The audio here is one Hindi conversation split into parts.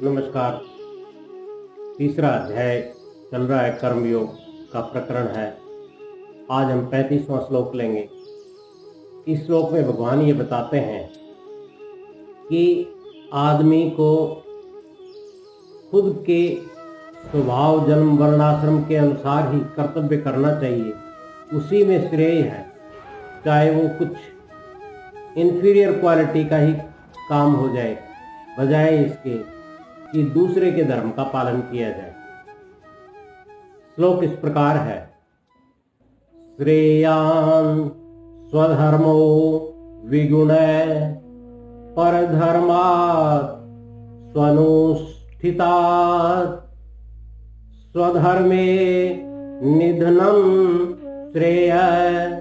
नमस्कार। तीसरा अध्याय चल रहा है, कर्मयोग का प्रकरण है। आज हम 35वां श्लोक लेंगे। इस श्लोक में भगवान ये बताते हैं कि आदमी को खुद के स्वभाव, जन्म, वर्णाश्रम के अनुसार ही कर्तव्य करना चाहिए। उसी में श्रेय है, चाहे वो कुछ इन्फीरियर क्वालिटी का ही काम हो जाए, बजाय इसके कि दूसरे के धर्म का पालन किया जाए। श्लोक इस प्रकार है। श्रेयान् स्वधर्मो विगुणः परधर्मात् स्वनुष्ठितात् स्वधर्मे निधनं श्रेयः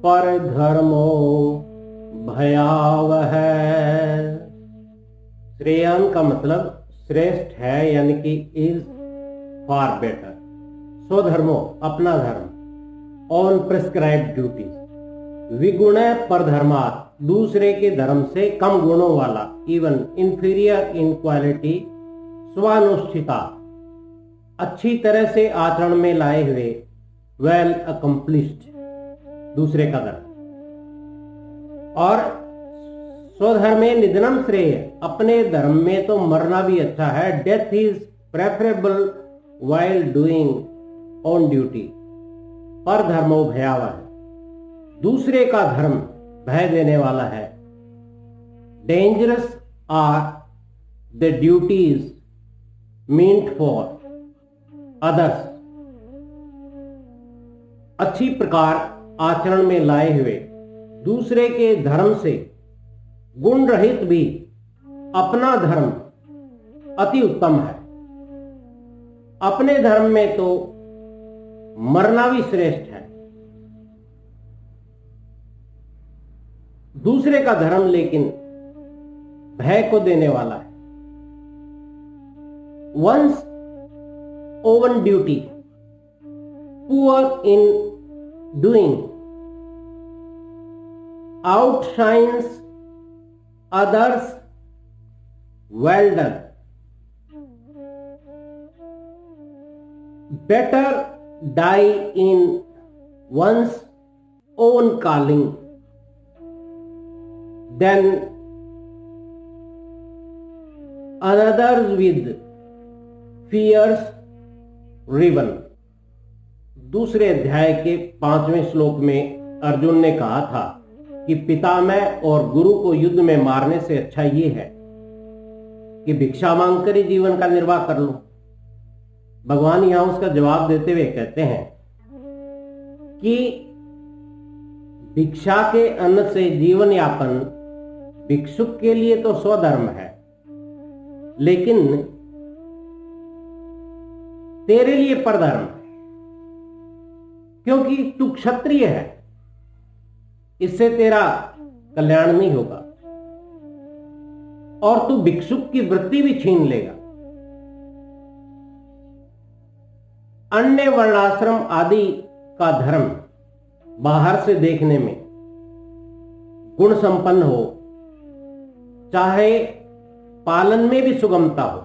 परधर्मो भयावह। श्रेयान् का मतलब श्रेष्ठ है, यानी कि इज फार बेटर। स्वधर्मो अपना धर्म, ऑन प्रिस्क्राइब्ड ड्यूटीज। विगुण परधर्मात् दूसरे के धर्म से कम गुणों वाला, इवन इंफीरियर इन क्वालिटी। स्वानुष्ठिता अच्छी तरह से आचरण में लाए हुए, वेल अकम्प्लिश्ड दूसरे का धर्म। और स्वधर्मे निधनम श्रेय, अपने धर्म में तो मरना भी अच्छा है। Death is preferable while doing on duty. पर धर्मो भयावह, दूसरे का धर्म भय देने वाला है। Dangerous are the duties meant for others. अच्छी प्रकार आचरण में लाए हुए दूसरे के धर्म से गुण रहित भी अपना धर्म अति उत्तम है। अपने धर्म में तो मरना भी श्रेष्ठ है। दूसरे का धर्म लेकिन भय को देने वाला है। Once own duty, poor in doing, outshines others well done। Better die in one's own calling than others with fears riven। दूसरे अध्याय के 5वें श्लोक में अर्जुन ने कहा था कि पितामह और गुरु को युद्ध में मारने से अच्छा ये है कि भिक्षा मांगकर ही जीवन का निर्वाह कर लो। भगवान यहां उसका जवाब देते हुए कहते हैं कि भिक्षा के अन्न से जीवन यापन भिक्षुक के लिए तो स्वधर्म है, लेकिन तेरे लिए परधर्म है, क्योंकि तू क्षत्रिय है। इससे तेरा कल्याण नहीं होगा और तू भिक्षुक की वृत्ति भी छीन लेगा। अन्य वर्णाश्रम आदि का धर्म बाहर से देखने में गुण संपन्न हो, चाहे पालन में भी सुगमता हो,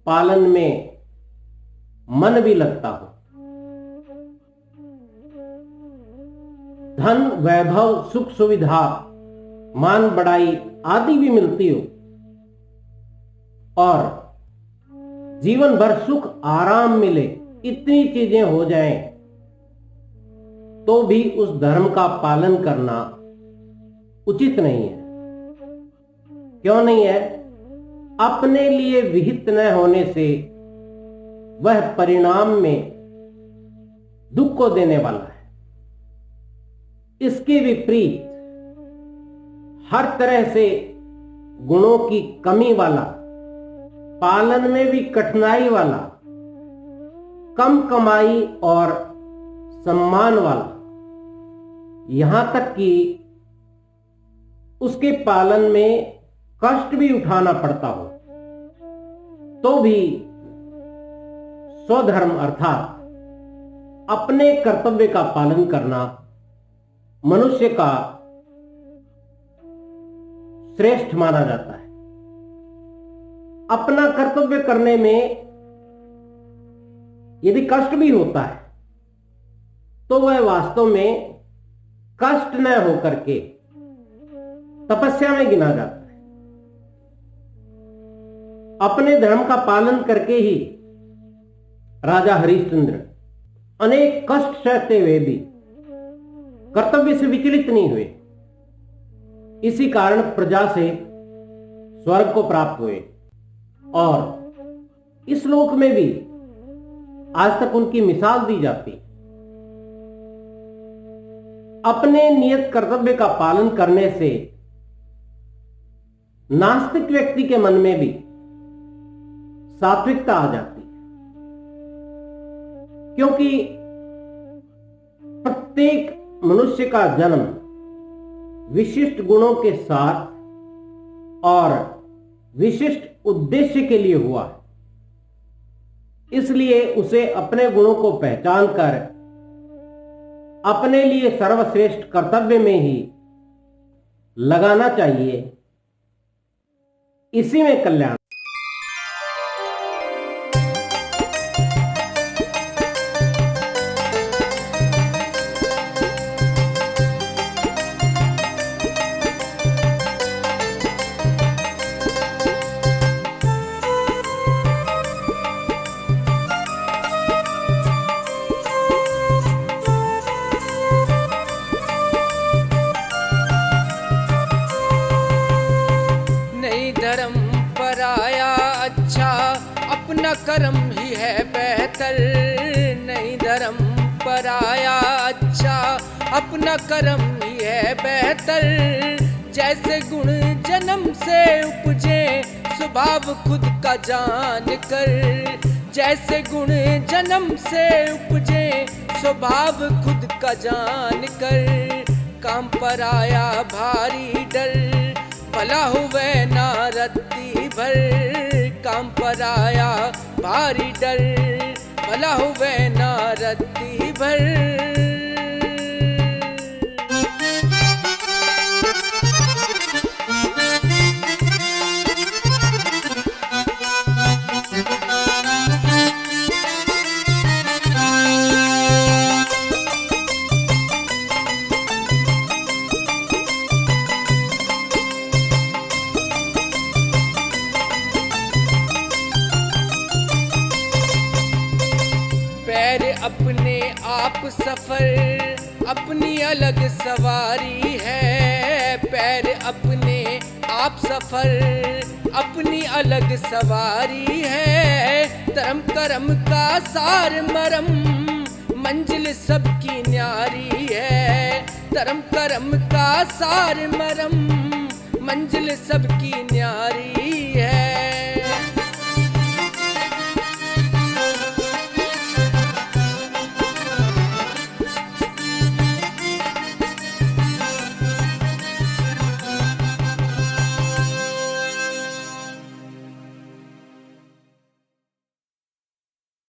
पालन में मन भी लगता हो, धन, वैभव, सुख सुविधा, मान बढ़ाई आदि भी मिलती हो और जीवन भर सुख आराम मिले, इतनी चीजें हो जाएं, तो भी उस धर्म का पालन करना उचित नहीं है। क्यों नहीं है? अपने लिए विहित न होने से वह परिणाम में दुख को देने वाला है। इसके विपरीत हर तरह से गुणों की कमी वाला, पालन में भी कठिनाई वाला, कम कमाई और सम्मान वाला, यहां तक कि उसके पालन में कष्ट भी उठाना पड़ता हो, तो भी स्वधर्म अर्थात अपने कर्तव्य का पालन करना मनुष्य का श्रेष्ठ माना जाता है। अपना कर्तव्य करने में यदि कष्ट भी होता है तो वह वास्तव में कष्ट न होकर के तपस्या में गिना जाता है। अपने धर्म का पालन करके ही राजा हरिश्चंद्र अनेक कष्ट सहते हुए भी कर्तव्य से विचलित नहीं हुए। इसी कारण प्रजा से स्वर्ग को प्राप्त हुए और इस लोक में भी आज तक उनकी मिसाल दी जाती। अपने नियत कर्तव्य का पालन करने से नास्तिक व्यक्ति के मन में भी सात्विकता आ जाती है, क्योंकि प्रत्येक मनुष्य का जन्म विशिष्ट गुणों के साथ और विशिष्ट उद्देश्य के लिए हुआ है। इसलिए उसे अपने गुणों को पहचान कर अपने लिए सर्वश्रेष्ठ कर्तव्य में ही लगाना चाहिए। इसी में कल्याण। धर्म पराया अच्छा, अपना कर्म ही है बेहतर। नहीं धर्म पराया अच्छा, अपना कर्म ही है बेहतर। जैसे गुण जन्म से उपजे, स्वभाव खुद का जान कर। जैसे गुण जन्म से उपजे, स्वभाव खुद का जान कर। काम पराया भारी डर, भला हुए ना रत्ती भर। काम पराया भारी डर, भला हुए ना रत्ती भर। पैर अपने आप सफर, अपनी अलग सवारी है। पैर अपने आप सफर, अपनी अलग सवारी है। धर्म कर्म का सार मरम, मंजिल सबकी न्यारी है। धर्म कर्म का सार मरम, मंजिल सबकी न्यारी है।